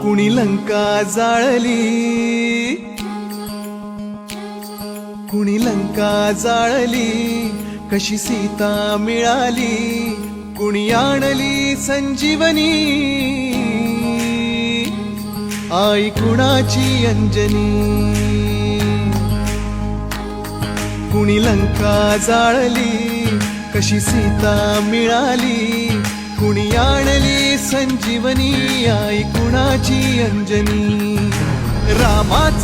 कुणी लंका जाळली, कुणी लंका जाळली, कशी सीता मिळाली, कुणी आणली संजीवनी, आई कुणाची अंजनी. कुणी लंका जाळली, कशी सीता मिळाली, कुणी आणली संजीवनी, आई कुणाची अंजनी. रामाचा